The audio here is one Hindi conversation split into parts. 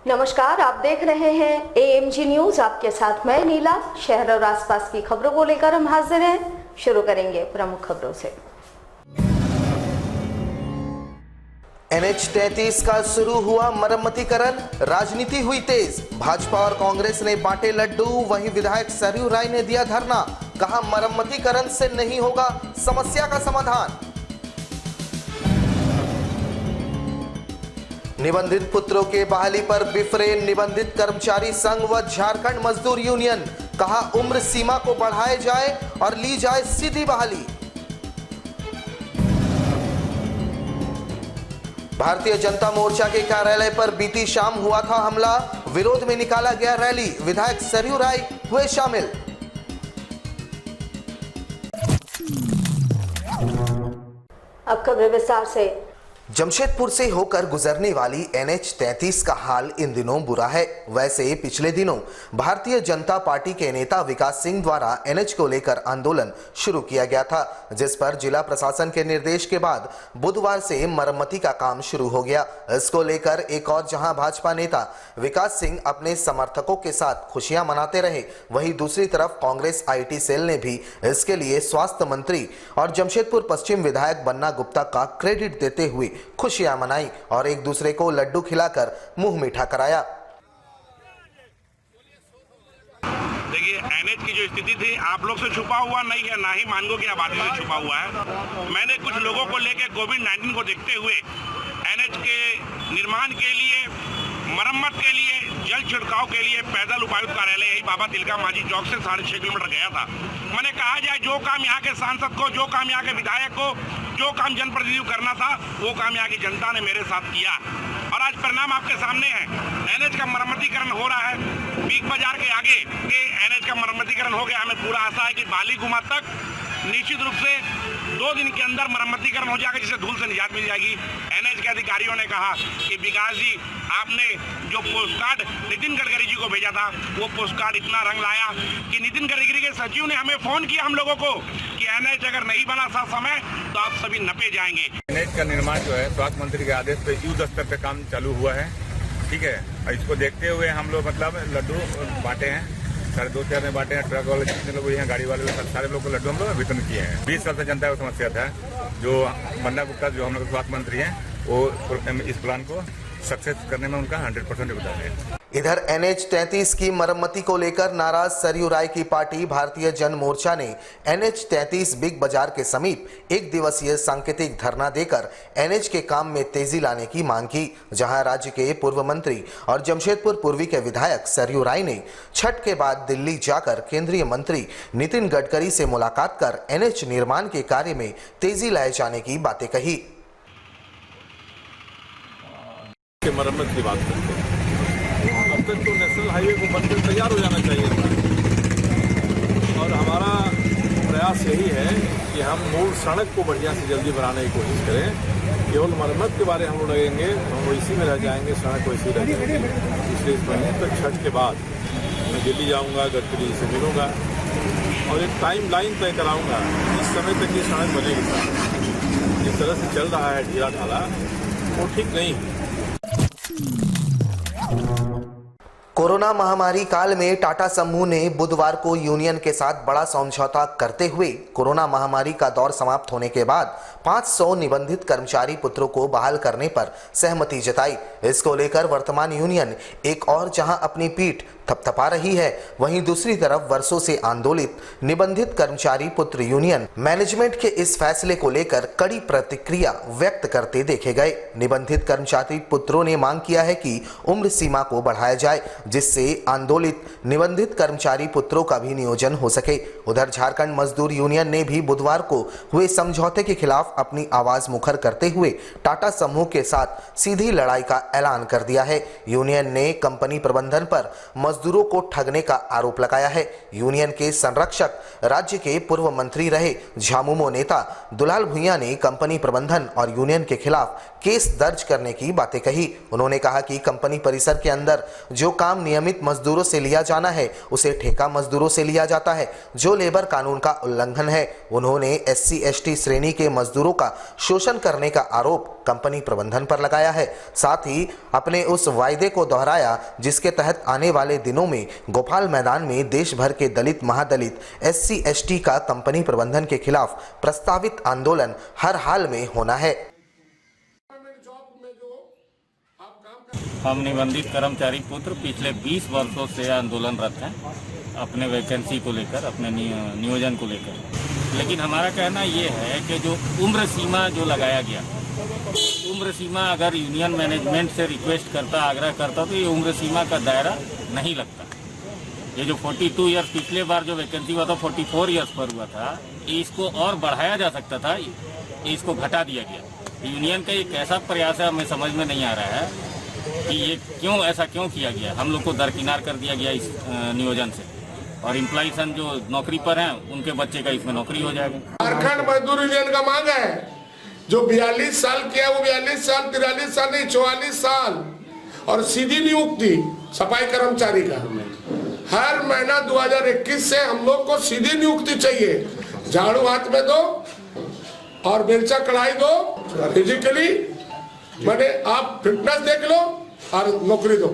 नमस्कार, आप देख रहे हैं AMG न्यूज। आपके साथ मैं नीला। शहर और आसपास की खबरों को लेकर हम हाजिर हैं। शुरू करेंगे प्रमुख खबरों से। NH-33 का शुरू हुआ मरम्मतीकरण, राजनीति हुई तेज। भाजपा और कांग्रेस ने बांटे लड्डू, वहीं विधायक सरयू राय ने दिया धरना। कहा मरम्मतीकरण से नहीं होगा समस्या का समाधान। निबंधित पुत्रों के बहाली पर बिफरे निबंधित कर्मचारी संघ व झारखंड मजदूर यूनियन। कहा उम्र सीमा को बढ़ाया जाए और ली जाए सीधी बहाली। भारतीय जनता मोर्चा के कार्यालय पर बीती शाम हुआ था हमला, विरोध में निकाला गया रैली। विधायक सरयू राय हुए शामिल। अब खबरें विस्तार से। जमशेदपुर से होकर गुजरने वाली NH-33 का हाल इन दिनों बुरा है। वैसे पिछले दिनों भारतीय जनता पार्टी के नेता विकास सिंह द्वारा NH को लेकर आंदोलन शुरू किया गया था, जिस पर जिला प्रशासन के निर्देश के बाद बुधवार से मरम्मती का काम शुरू हो गया। इसको लेकर एक और जहां भाजपा नेता विकास सिंह अपने समर्थकों के साथ खुशियां मनाते रहे, वहीं दूसरी तरफ कांग्रेस IT सेल ने भी इसके लिए स्वास्थ्य मंत्री और जमशेदपुर पश्चिम विधायक बन्ना गुप्ता का क्रेडिट देते हुए खुशियां मनाई और एक दूसरे को लड्डू खिलाकर मुंह मीठा कराया। देखिए, NH की जो स्थिति थी आप लोग से छुपा हुआ नहीं है, ना ही मानगो की आबादी से छुपा हुआ है। मैंने कुछ लोगों को लेकर कोविड-19 को देखते हुए NH के निर्माण के लिए, मरम्मत के लिए, जल छिड़काव के लिए पैदल उपायुक्त कार्यालय यही बाबा तिलका मांझी चौक से 6.5 किलोमीटर गया था। मैंने कहा जाए जो काम यहाँ के सांसद को, जो काम यहाँ के विधायक को, जो काम जनप्रतिनिधि को करना था, वो काम यहाँ की जनता ने मेरे साथ किया और आज परिणाम आपके सामने है। NH का मरम्मतीकरण हो रहा है। बिग बाजार के आगे के NH का मरम्मतीकरण हो गया। हमें पूरा आशा है कि बाली गुमा तक निश्चित रूप से 2 दिन के अंदर मरम्मतीकरण हो जाएगा, जिससे धूल से निजात मिल जाएगी। NH के अधिकारियों ने कहा कि विकास जी, आपने जो पोस्ट कार्ड नितिन गडकरी जी को भेजा था, वो पोस्ट कार्ड इतना रंग लाया कि नितिन गडकरी के सचिव ने हमें फोन किया हम लोगों को कि NH अगर नहीं बना था समय तो आप सभी नपे जाएंगे। NH का निर्माण जो है स्वास्थ्य मंत्री के आदेश पे युद्ध स्तर पे काम चालू हुआ है, ठीक है। और इसको देखते हुए हम लोग लड्डू बांटे हैं, 2.5 में बांटे हैं। ट्रक वाले जितने लोग हैं, गाड़ी वाले, सारे लोग को लड्डू हम लोग वितरण किए हैं। 20 साल से जनता को समस्या था। जो बन्ना गुप्ता जो हम लोग स्वास्थ्य मंत्री हैं, वो इस प्लान को सक्सेस करने में उनका 100% योगदान है। इधर NH-33 की मरम्मती को लेकर नाराज सरयू राय की पार्टी भारतीय जन मोर्चा ने NH-33 बिग बाजार के समीप 1 दिवसीय सांकेतिक धरना देकर NH के काम में तेजी लाने की मांग की, जहां राज्य के पूर्व मंत्री और जमशेदपुर पूर्वी के विधायक सरयू राय ने छठ के बाद दिल्ली जाकर केंद्रीय मंत्री नितिन गडकरी से मुलाकात कर NH निर्माण के कार्य में तेजी लाए जाने की बातें कही। मरम्मत की बात करते हैं, अब तक तो नेशनल हाईवे को बनकर तैयार हो जाना चाहिए था और हमारा प्रयास यही है कि हम मूल सड़क को बढ़िया से जल्दी बनाने की कोशिश करें। केवल मरम्मत के बारे हम लोग लगेंगे तो हम इसी में रह जाएंगे, सड़क वैसी रह जाएगी। इसलिए इस महीने तक छठ के बाद मैं दिल्ली जाऊँगा, गडकरी जी से मिलूँगा और एक टाइम लाइन तय कराऊँगा इस समय तक ये सड़क बनेगी। जिस तरह से चल रहा है ढीला ढाला, वो ठीक नहीं है। कोरोना महामारी काल में टाटा समूह ने बुधवार को यूनियन के साथ बड़ा समझौता करते हुए कोरोना महामारी का दौर समाप्त होने के बाद 500 निबंधित कर्मचारी पुत्रों को बहाल करने पर सहमति जताई। इसको लेकर वर्तमान यूनियन एक और जहां अपनी पीठ थपथपा रही है, वहीं दूसरी तरफ वर्षों से आंदोलित निबंधित कर्मचारी पुत्र यूनियन मैनेजमेंट के इस फैसले को लेकर कड़ी प्रतिक्रिया व्यक्त करते देखे गए। निबंधित कर्मचारी पुत्रों ने मांग किया है कि उम्र सीमा को बढ़ाया जाए, जिससे आंदोलित निबंधित कर्मचारी पुत्रों का भी नियोजन हो सके। उधर झारखंड मजदूर यूनियन ने भी बुधवार को हुए समझौते के खिलाफ अपनी आवाज मुखर करते हुए टाटा समूह के साथ सीधी लड़ाई का ऐलान कर दिया है। यूनियन ने कंपनी प्रबंधन पर मजदूरों को ठगने का आरोप लगाया है। यूनियन के संरक्षक राज्य के पूर्व मंत्री रहे झामुमो नेता दुलाल भुइयां ने कंपनी प्रबंधन और यूनियन के खिलाफ केस दर्ज करने की बातें कही। उन्होंने कहा कि कंपनी परिसर के अंदर जो काम नियमित मजदूरों से लिया जाना है उसे ठेका मजदूरों से लिया जाता है, जो लेबर कानून का उल्लंघन है। उन्होंने SC/ST श्रेणी के मजदूरों का शोषण करने का आरोप कंपनी प्रबंधन पर लगाया है। साथ ही अपने उस वायदे को दोहराया जिसके तहत आने वाले दिनों में गोपाल मैदान में देश भर के दलित, महादलित, SC/ST का कंपनी प्रबंधन के खिलाफ प्रस्तावित आंदोलन हर हाल में होना है। हम निबंधित कर्मचारी पुत्र पिछले 20 वर्षों से आंदोलनरत हैं अपने वैकेंसी को लेकर, अपने नियोजन को लेकर। लेकिन हमारा कहना ये है कि जो उम्र सीमा जो लगाया गया, उम्र सीमा अगर यूनियन मैनेजमेंट से रिक्वेस्ट करता, आग्रह करता तो ये उम्र सीमा का दायरा नहीं लगता। ये जो 42 ईयर्स पिछले बार जो वैकेंसी हुआ था 44 ईयर्स पर हुआ था, इसको और बढ़ाया जा सकता था, इसको घटा दिया गया। यूनियन का एक ऐसा प्रयास है, हमें समझ में नहीं आ रहा है कि ये ऐसा क्यों किया गया। हम लोग को दरकिनार कर दिया गया इस नियोजन से, और एम्प्लॉयसन जो नौकरी पर हैं उनके बच्चे का इसमें नौकरी हो जाएगा। झारखंड मजदूर यूनियन का मांग है जो 42 साल किया वो 42 साल, 43 साल नहीं 44 साल, और सीधी नियुक्ति सफाई कर्मचारी का हर महीना 2021 से हम लोग को सीधी नियुक्ति चाहिए। झाड़ू हाथ में दो और बेलचा कढ़ाई दो, फिजिकली मैंने आप फिटनेस देख लो और नौकरी दो।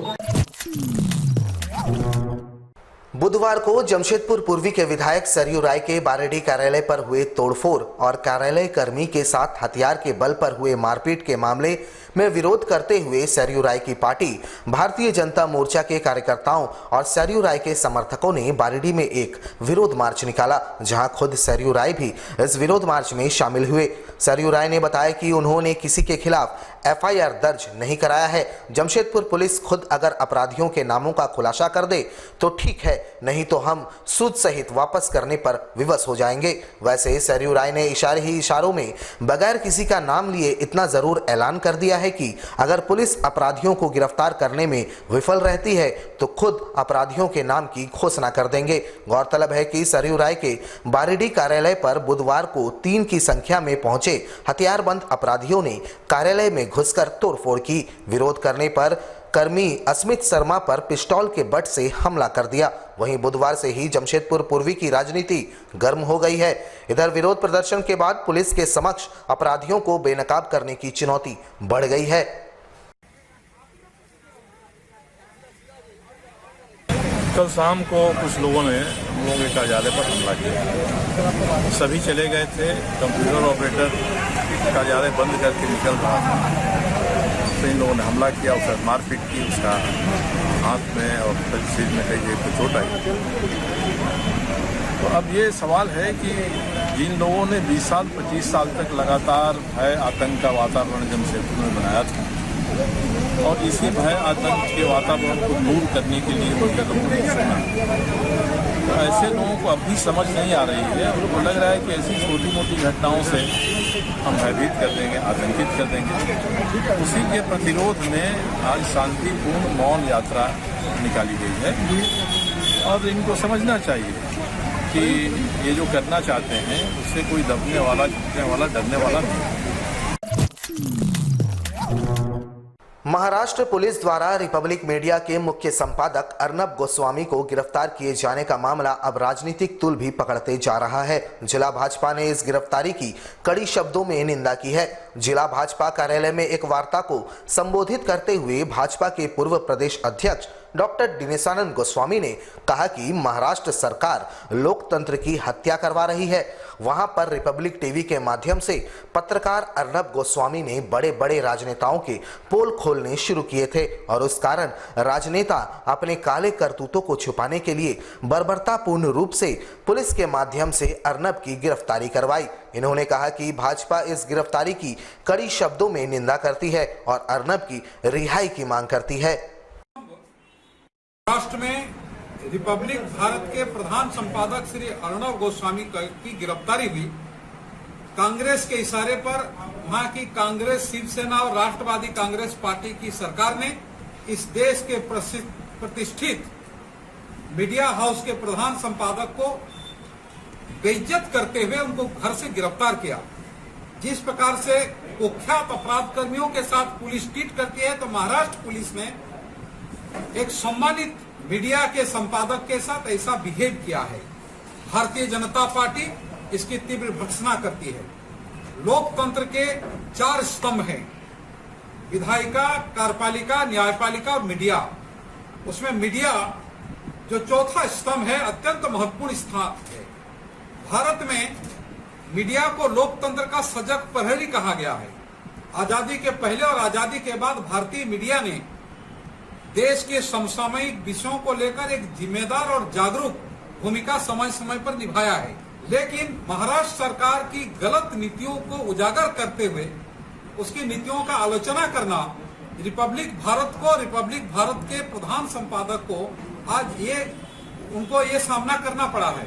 बुधवार को जमशेदपुर पूर्वी के विधायक सरयू राय के बारेडी कार्यालय पर हुए तोड़फोड़ और कार्यालय कर्मी के साथ हथियार के बल पर हुए मारपीट के मामले में विरोध करते हुए सरयू राय की पार्टी भारतीय जनता मोर्चा के कार्यकर्ताओं और सरयू राय के समर्थकों ने बारेडी में एक विरोध मार्च निकाला, जहां खुद सरयू राय भी इस विरोध मार्च में शामिल हुए। सरयू राय ने बताया कि उन्होंने किसी के खिलाफ FIR दर्ज नहीं कराया है। जमशेदपुर पुलिस खुद अगर अपराधियों के नामों का खुलासा कर दे तो ठीक है, नहीं तो हम सूद सहित वापस करने पर विवश हो जाएंगे। वैसे सरयू राय ने इशारों में बगैर किसी का नाम लिए इतना जरूर ऐलान कर दिया है कि अगर पुलिस अपराधियों को गिरफ्तार करने में विफल रहती है तो खुद अपराधियों के नाम की घोषणा कर देंगे। गौरतलब है कि सरयू राय के बारेडी कार्यालय पर बुधवार को 3 की संख्या में पहुंचे हथियारबंद अपराधियों ने कार्यालय में घुसकर तोड़फोड़ की। विरोध करने पर कर्मी अस्मित शर्मा पर पिस्टल के बट से हमला कर दिया। वहीं बुधवार से ही जमशेदपुर पूर्वी की राजनीति गर्म हो गई है। इधर विरोध प्रदर्शन के बाद पुलिस के समक्ष अपराधियों को बेनकाब करने की चुनौती बढ़ गई है। कल शाम को कुछ लोगों ने हम लोगों के कार्यालय पर हमला किया। सभी चले गए थे, कंप्यूटर ऑपरेटर कार्यालय बंद करके निकल रहा था, तो इन लोगों ने हमला किया, उसका मारपीट की, उसका हाथ में और शरीर में कई जगह चोट आई। तो अब ये सवाल है कि जिन लोगों ने 20 साल 25 साल तक लगातार भय आतंक का वातावरण जमशेदपुर में बनाया था और इसी भय आतंक के वातावरण को दूर करने के लिए उनके लोगों ने चुना, तो ऐसे लोगों को अब भी समझ नहीं आ रही है। उनको लग रहा है कि ऐसी छोटी मोटी घटनाओं से हम भयभीत कर देंगे, आतंकित कर देंगे। उसी के प्रतिरोध में आज शांतिपूर्ण मौन यात्रा निकाली गई है और इनको समझना चाहिए कि ये जो करना चाहते हैं उससे कोई दबने वाला, झुकने वाला, डरने वाला नहीं। महाराष्ट्र पुलिस द्वारा रिपब्लिक मीडिया के मुख्य संपादक अर्नब गोस्वामी को गिरफ्तार किए जाने का मामला अब राजनीतिक तूल भी पकड़ते जा रहा है। जिला भाजपा ने इस गिरफ्तारी की कड़ी शब्दों में निंदा की है। जिला भाजपा कार्यालय में एक वार्ता को संबोधित करते हुए भाजपा के पूर्व प्रदेश अध्यक्ष डॉक्टर दिनेशानंद गोस्वामी ने कहा कि महाराष्ट्र सरकार लोकतंत्र की हत्या करवा रही है। वहां पर रिपब्लिक टीवी के माध्यम से पत्रकार अर्नब गोस्वामी ने बड़े बड़े राजनेताओं के पोल खोलने शुरू किए थे और उस कारण राजनेता अपने काले करतूतों को छुपाने के लिए बर्बरतापूर्ण रूप से पुलिस के माध्यम से अर्नब की गिरफ्तारी करवाई। इन्होंने कहा कि भाजपा इस गिरफ्तारी की कड़ी शब्दों में निंदा करती है और अर्नब की रिहाई की मांग करती है। महाराष्ट्र में रिपब्लिक भारत के प्रधान संपादक श्री अर्नब गोस्वामी की गिरफ्तारी हुई। कांग्रेस के इशारे पर वहां की कांग्रेस, शिवसेना और राष्ट्रवादी कांग्रेस पार्टी की सरकार ने इस देश के प्रतिष्ठित मीडिया हाउस के प्रधान संपादक को बेइज्जत करते हुए उनको घर से गिरफ्तार किया। जिस प्रकार से कुख्यात अपराध कर्मियों के साथ पुलिस ट्रीट करती है, तो महाराष्ट्र पुलिस ने एक सम्मानित मीडिया के संपादक के साथ ऐसा बिहेव किया है। भारतीय जनता पार्टी इसकी तीव्र भर्त्सना करती है। लोकतंत्र के 4 स्तंभ हैं, विधायिका, कार्यपालिका, न्यायपालिका और मीडिया। उसमें मीडिया जो चौथा स्तंभ है, अत्यंत महत्वपूर्ण स्थान है। भारत में मीडिया को लोकतंत्र का सजग प्रहरी कहा गया है। आजादी के पहले और आजादी के बाद भारतीय मीडिया ने देश के समसामयिक विषयों को लेकर एक जिम्मेदार और जागरूक भूमिका समय समय पर निभाया है। लेकिन महाराष्ट्र सरकार की गलत नीतियों को उजागर करते हुए उसकी नीतियों का आलोचना करना रिपब्लिक भारत के प्रधान संपादक को आज उनको ये सामना करना पड़ा है।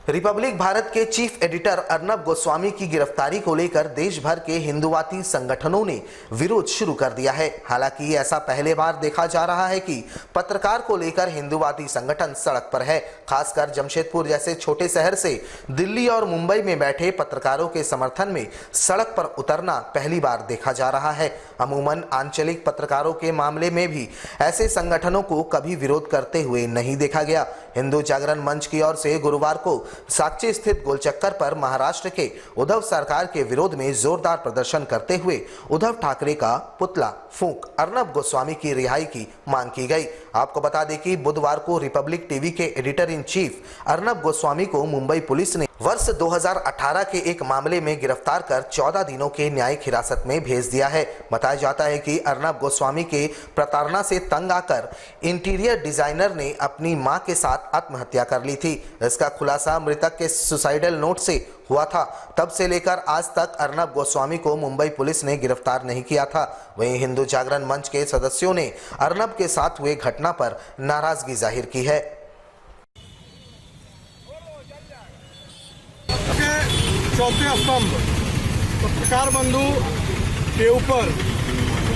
रिपब्लिक भारत के चीफ एडिटर अर्नब गोस्वामी की गिरफ्तारी को लेकर देश भर के हिंदुवादी संगठनों ने विरोध शुरू कर दिया है। हालांकि ऐसा पहले बार देखा जा रहा है कि पत्रकार को लेकर हिंदुवादी संगठन सड़क पर है। खासकर जमशेदपुर जैसे छोटे शहर से दिल्ली और मुंबई में बैठे पत्रकारों के समर्थन में सड़क पर उतरना पहली बार देखा जा रहा है। अमूमन आंचलिक पत्रकारों के मामले में भी ऐसे संगठनों को कभी विरोध करते हुए नहीं देखा गया। हिंदू जागरण मंच की ओर से गुरुवार को साक्ची स्थित गोलचक्कर पर महाराष्ट्र के उद्धव सरकार के विरोध में जोरदार प्रदर्शन करते हुए उद्धव ठाकरे का पुतला फूंक अर्नब गोस्वामी की रिहाई की मांग की गई। आपको बता दें कि बुधवार को रिपब्लिक टीवी के editor in chief Arnab Goswami को मुंबई पुलिस ने वर्ष 2018 के एक मामले में गिरफ्तार कर 14 दिनों के न्यायिक हिरासत में भेज दिया है। बताया जाता है कि अर्नब गोस्वामी के प्रताड़ना से तंग आकर इंटीरियर डिजाइनर ने अपनी मां के साथ आत्महत्या कर ली थी। इसका खुलासा मृतक के सुसाइडल नोट से हुआ था। तब से लेकर आज तक अर्नब गोस्वामी को मुंबई पुलिस ने गिरफ्तार नहीं किया था। वहीं हिंदू जागरण मंच के सदस्यों ने अर्नब के साथ हुए घटना पर नाराजगी जाहिर की है। चौथे स्तंभ पत्रकार बंधु के ऊपर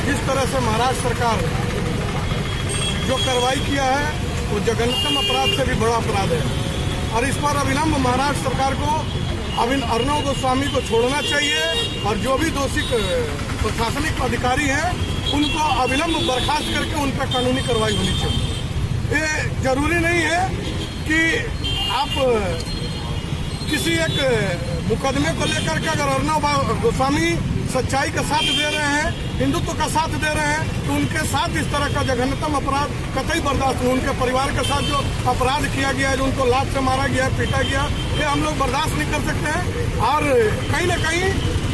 जिस तरह से महाराष्ट्र सरकार जो कार्रवाई किया है वो जघन्यतम अपराध से भी बड़ा अपराध है और इस पर अविलंब महाराष्ट्र सरकार को अर्नब गोस्वामी को छोड़ना चाहिए और जो भी दोषी प्रशासनिक अधिकारी हैं उनको अविलंब बर्खास्त करके उन पर कानूनी कार्रवाई होनी चाहिए। ये जरूरी नहीं है कि आप किसी एक मुकदमे को लेकर के अगर अर्नब गोस्वामी सच्चाई का साथ दे रहे हैं, हिंदुत्व का साथ दे रहे हैं, तो उनके साथ इस तरह का जघन्यतम अपराध कतई बर्दाश्त नहीं। उनके परिवार के साथ जो अपराध किया गया है, जो उनको लात से मारा गया है, पीटा गया, ये हम लोग बर्दाश्त नहीं कर सकते हैं। और कहीं न कहीं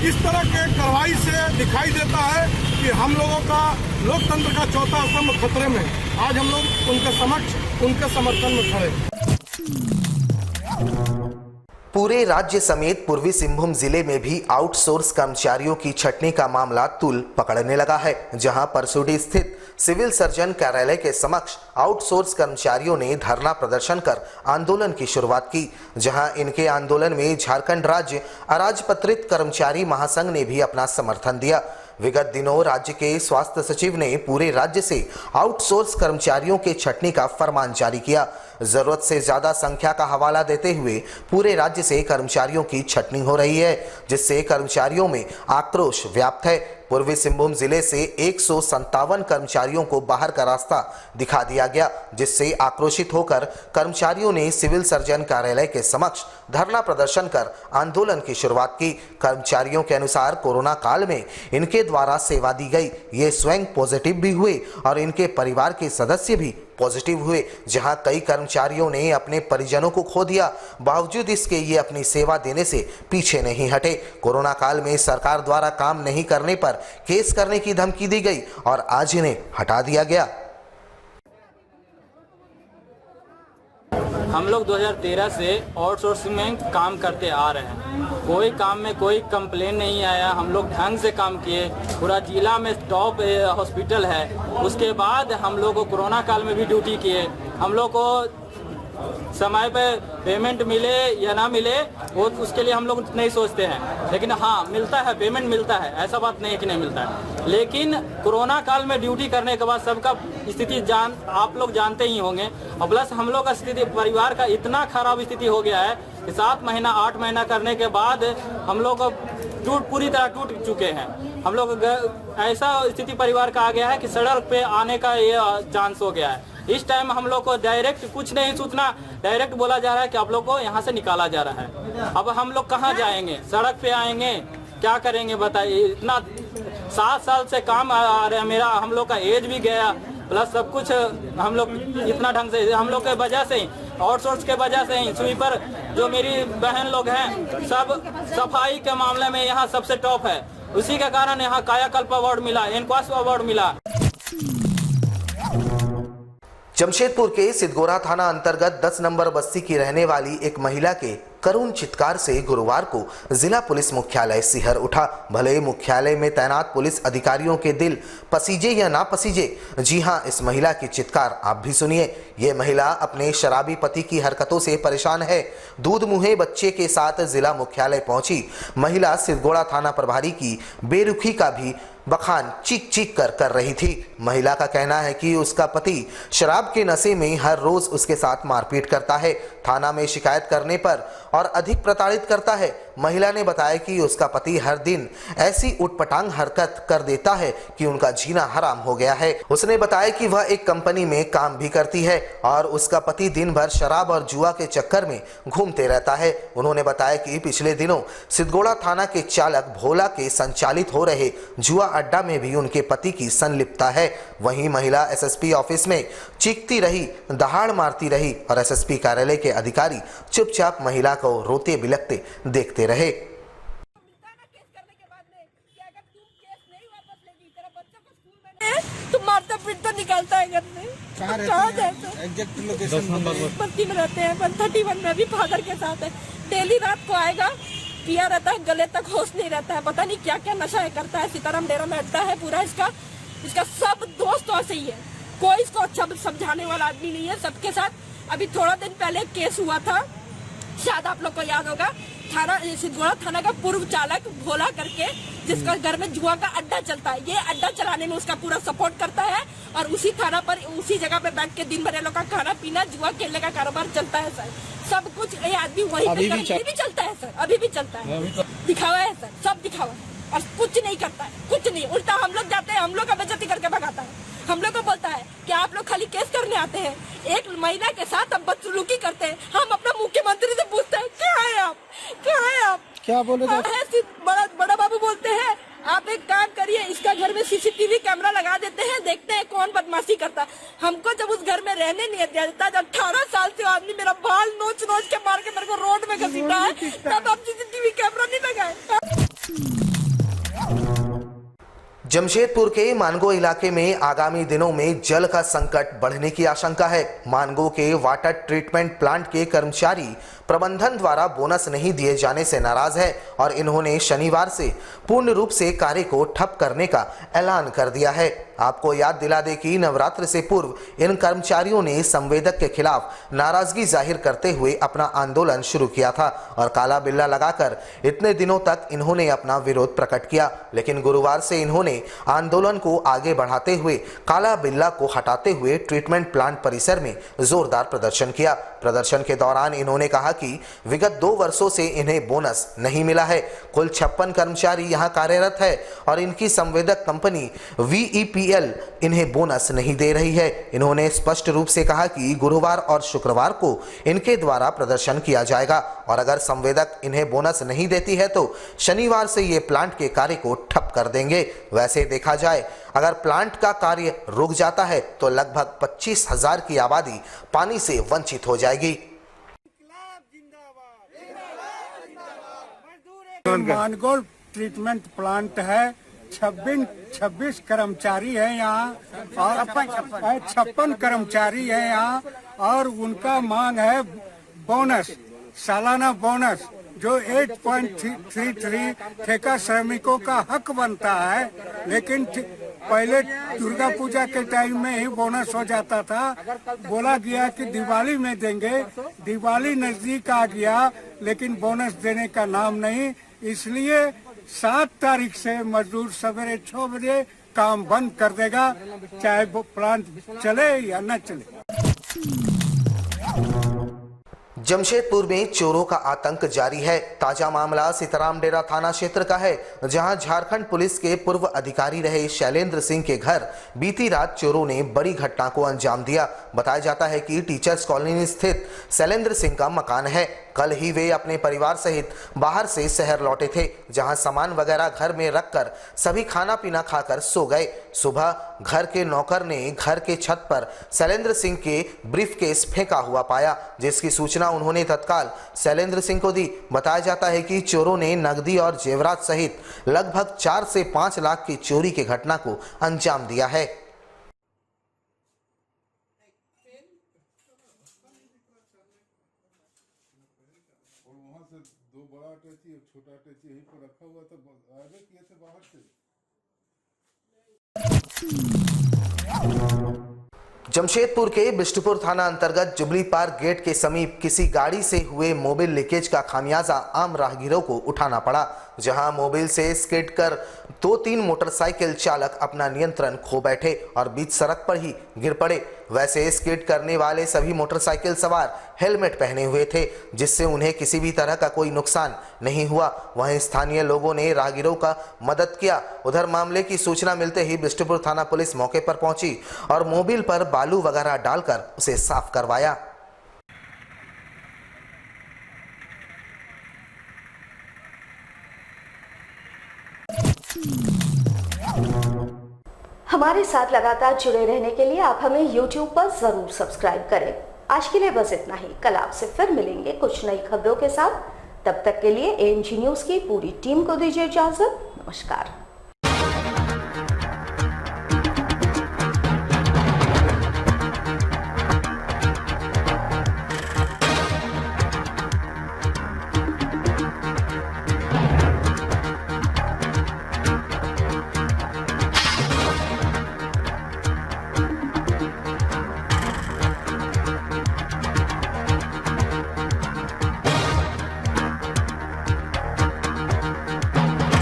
इस तरह के कार्रवाई से दिखाई देता है कि हम लोगों का लोकतंत्र का चौथा स्तंभ खतरे में। आज हम लोग उनके समक्ष उनके समर्थन में खड़े। पूरे राज्य समेत पूर्वी सिंहभूम जिले में भी आउटसोर्स कर्मचारियों की छटनी का मामला तूल पकड़ने लगा है। जहां परसुडी स्थित सिविल सर्जन कार्यालय के समक्ष आउटसोर्स कर्मचारियों ने धरना प्रदर्शन कर आंदोलन की शुरुआत की। जहां इनके आंदोलन में झारखंड राज्य अराजपत्रित कर्मचारी महासंघ ने भी अपना समर्थन दिया। विगत दिनों राज्य के स्वास्थ्य सचिव ने पूरे राज्य से आउटसोर्स कर्मचारियों के छटनी का फरमान जारी किया। जरूरत से ज्यादा संख्या का हवाला देते हुए पूरे राज्य से कर्मचारियों की छटनी हो रही है, जिससे कर्मचारियों में आक्रोश व्याप्त है। पूर्वी सिंहभूम जिले से 157 कर्मचारियों को बाहर का रास्ता दिखा दिया गया, जिससे आक्रोशित होकर कर्मचारियों ने सिविल सर्जन कार्यालय के समक्ष धरना प्रदर्शन कर आंदोलन की शुरुआत की। कर्मचारियों के अनुसार कोरोना काल में इनके द्वारा सेवा दी गई, ये स्वयं पॉजिटिव भी हुए और इनके परिवार के सदस्य भी पॉजिटिव हुए। जहां कई कर्मचारियों ने अपने परिजनों को खो दिया, बावजूद इसके ये अपनी सेवा देने से पीछे नहीं हटे। कोरोना काल में सरकार द्वारा काम नहीं करने पर केस करने की धमकी दी गई और आज इन्हें हटा दिया गया। हम लोग 2013 से आउटसोर्सिंग में काम करते आ रहे हैं। कोई काम में कोई कंप्लेन नहीं आया। हम लोग ढंग से काम किए। पूरा जिला में टॉप हॉस्पिटल है। उसके बाद हम लोग को कोरोना काल में भी ड्यूटी किए। हम लोग को समय पे पेमेंट मिले या ना मिले वो उसके लिए हम लोग नहीं सोचते हैं, लेकिन हाँ मिलता है, पेमेंट मिलता है, ऐसा बात नहीं है कि नहीं मिलता है। लेकिन कोरोना काल में ड्यूटी करने के बाद सबका स्थिति आप लोग जानते ही होंगे, और प्लस हम लोग का स्थिति परिवार का इतना खराब स्थिति हो गया है कि 7 महीना 8 महीना करने के बाद हम लोग पूरी तरह टूट चुके हैं। हम लोग ऐसा स्थिति परिवार का आ गया है कि सड़क पे आने का ये चांस हो गया है। इस टाइम हम लोग को डायरेक्ट कुछ नहीं सूचना, डायरेक्ट बोला जा रहा है कि आप लोग को यहाँ से निकाला जा रहा है। अब हम लोग कहाँ जाएंगे? सड़क पे आएंगे, क्या करेंगे बताइए? इतना 7 साल से काम आ रहा है, मेरा हम लोग का एज भी गया, प्लस सब कुछ हम लोग इतना ढंग से हम लोग के वजह से ही, आउटसोर्स के वजह से ही, स्वीपर जो मेरी बहन लोग हैं सब सफाई के मामले में यहाँ सबसे टॉप है। उसी के कारण यहाँ कायाकल्प अवार्ड मिला, एनक्वास अवार्ड मिला। जमशेदपुर के सिद्धगोरा थाना अंतर्गत 10 नंबर बस्ती की रहने वाली एक महिला के करुण चित्कार से गुरुवार को जिला पुलिस मुख्यालय सिहर उठा। भले मुख्यालय में तैनात पुलिस अधिकारियों के दिल पसीजे या ना पसीजे, जी हां, इस महिला की चित्कार आप भी सुनिए। ये महिला अपने शराबी पति की हरकतों से परेशान है। दूध मुहे बच्चे के साथ जिला मुख्यालय पहुंची महिला सिद्धगोरा थाना प्रभारी की बेरुखी का भी बखान चीख चीख कर रही थी। महिला का कहना है कि उसका पति शराब के नशे में हर रोज उसके साथ मारपीट करता है, थाना में शिकायत करने पर और अधिक प्रताड़ित करता है। महिला ने बताया कि उसका पति हर दिन ऐसी उटपटांग हरकत कर देता है कि उनका जीना हराम हो गया है। उसने बताया कि वह एक कंपनी में काम भी करती है और उसका पति दिन भर शराब और जुआ के चक्कर में घूमते रहता है। उन्होंने बताया कि पिछले दिनों सिद्धगोरा थाना के चालक भोला के संचालित हो रहे जुआ अड्डा में भी उनके पति की संलिप्तता है। वहीं महिला एसएसपी ऑफिस में चीखती रही, दहाड़ मारती रही और एसएसपी कार्यालय के अधिकारी चुपचाप महिला को रोते बिलखते देखते रहे। तुम मारता पीटता निकालता है घर में। कहाँ एग्जैक्ट लोकेशन बस्ती में रहते हैं, 131 में भी फादर के साथ है। डेली रात को आएगा, पिया रहता है, गले तक होश नहीं रहता है, पता नहीं क्या क्या नशा करता है। सीताराम डेरा में अड्डा है पूरा इसका सब दोस्त ऐसे ही है, कोई इसको अच्छा समझाने वाला आदमी नहीं है। सबके साथ अभी थोड़ा दिन पहले केस हुआ था, शायद आप लोग को याद होगा, थाना सिद्धगोरा थाना का पूर्व चालक भोला करके, जिसका घर में जुआ का अड्डा चलता है। ये अड्डा चलाने में उसका पूरा सपोर्ट करता है और उसी थाना पर उसी जगह पे बैठ के दिन भर ये लोग का खाना पीना जुआ खेलने का कारोबार चलता है सर। सब कुछ ये आदमी वही अभी भी चलता है सर, अभी भी चलता है। दिखावा है सर, सब दिखावा है और कुछ नहीं करता है, कुछ नहीं। उल्टा हम लोग जाते हैं, हम लोग का बेइज्जती करके भगाता है। हम लोग को बोलता है कि आप लोग खाली केस करने आते हैं, एक महिला के साथ अब बदसलूकी करते हैं। हम अपना मुख्यमंत्री से पूछते हैं क्या है आप, क्या बोले? बड़ा बाबू बोलते हैं आप एक काम करिए, इसका घर में सीसीटीवी कैमरा लगा देते हैं, देखते हैं कौन बदमाशी करता। हमको जब उस घर में रहने नहीं देता, जब 18 साल से आदमी मेरा बाल नोच के मार के मेरे को रोड में घसीटा है, तब हम सीसीटीवी कैमरा नहीं लगाए। जमशेदपुर के मानगो इलाके में आगामी दिनों में जल का संकट बढ़ने की आशंका है। मानगो के वाटर ट्रीटमेंट प्लांट के कर्मचारी प्रबंधन द्वारा बोनस नहीं दिए जाने से नाराज है और इन्होंने शनिवार से पूर्ण रूप से कार्य को ठप करने का ऐलान कर दिया है। आपको याद दिला दें कि नवरात्र से पूर्व इन कर्मचारियों ने संवेदक के खिलाफ नाराजगी जाहिर करते हुए अपना आंदोलन शुरू किया था और काला बिल्ला लगाकर इतने दिनों तक इन्होंने अपना विरोध प्रकट किया। लेकिन गुरुवार से इन्होंने आंदोलन को आगे बढ़ाते हुए काला बिल्ला को हटाते हुए ट्रीटमेंट प्लांट परिसर में जोरदार प्रदर्शन किया। प्रदर्शन के दौरान इन्होंने कहा कि विगत 2 वर्षों से इन्हें बोनस नहीं मिला है। कुल 56 कर्मचारी यहां कार्यरत है और इनकी संवेदक कंपनी VEPL इन्हें बोनस नहीं दे रही है। इन्होंने स्पष्ट रूप से कहा कि गुरुवार और शुक्रवार को इनके द्वारा प्रदर्शन किया जाएगा और अगर संवेदक इन्हें बोनस नहीं देती है तो शनिवार से ये प्लांट के कार्य को ठप कर देंगे। वैसे देखा जाए अगर प्लांट का कार्य रुक जाता है तो लगभग 25,000 की आबादी पानी से वंचित हो जाएगी। मानगो ट्रीटमेंट प्लांट है, 26 कर्मचारी है यहाँ और 56 कर्मचारी है यहाँ और उनका मांग है बोनस, सालाना बोनस जो 8.33 ठेका श्रमिकों का हक बनता है। लेकिन पहले दुर्गा पूजा के टाइम में ही बोनस हो जाता था। बोला गया कि दिवाली में देंगे, दिवाली नजदीक आ गया लेकिन बोनस देने का नाम नहीं। इसलिए 7 तारीख से मजदूर सवेरे 6 बजे काम बंद कर देगा, चाहे वो प्लांट चले या न चले। जमशेदपुर में चोरों का आतंक जारी है। ताजा मामला सीताराम डेरा थाना क्षेत्र का है, जहां झारखंड पुलिस के पूर्व अधिकारी रहे शैलेंद्र सिंह के घर बीती रात चोरों ने बड़ी घटना को अंजाम दिया। बताया जाता है कि टीचर्स कॉलोनी स्थित शैलेंद्र सिंह का मकान है। कल ही वे अपने परिवार सहित बाहर से शहर लौटे थे, जहां सामान वगैरह घर में रखकर सभी खाना पीना खाकर सो गए। सुबह घर के नौकर ने घर के छत पर शैलेंद्र सिंह के ब्रीफकेस फेंका हुआ पाया, जिसकी सूचना उन्होंने तत्काल शैलेंद्र सिंह को दी। बताया जाता है कि चोरों ने नकदी और जेवरात सहित लगभग 4 से 5 लाख की चोरी की घटना को अंजाम दिया है। दो बड़ा अटैची और छोटा अटैची यहीं पर रखा हुआ था, आगे किए थे बाहर से। जमशेदपुर के बिष्टुपुर थाना अंतर्गत जुबली पार्क गेट के समीप किसी गाड़ी से हुए मोबिल लीकेज का खामियाजा आम राहगीरों को उठाना पड़ा, जहां मोबिल से स्किड कर 2-3 मोटरसाइकिल चालक अपना नियंत्रण खो बैठे और बीच सड़क पर ही गिर पड़े। वैसे स्किड करने वाले सभी मोटरसाइकिल सवार हेलमेट पहने हुए थे, जिससे उन्हें किसी भी तरह का कोई नुकसान नहीं हुआ। वहीं स्थानीय लोगों ने राहगीरों का मदद किया। उधर मामले की सूचना मिलते ही बिष्टुपुर थाना पुलिस मौके पर पहुंची और मोबिल पर बालू वगैरह डालकर उसे साफ करवाया। हमारे साथ लगातार जुड़े रहने के लिए आप हमें YouTube पर जरूर सब्सक्राइब करें। आज के लिए बस इतना ही। कल आपसे फिर मिलेंगे कुछ नई खबरों के साथ। तब तक के लिए AMG न्यूज की पूरी टीम को दीजिए इजाजत। नमस्कार।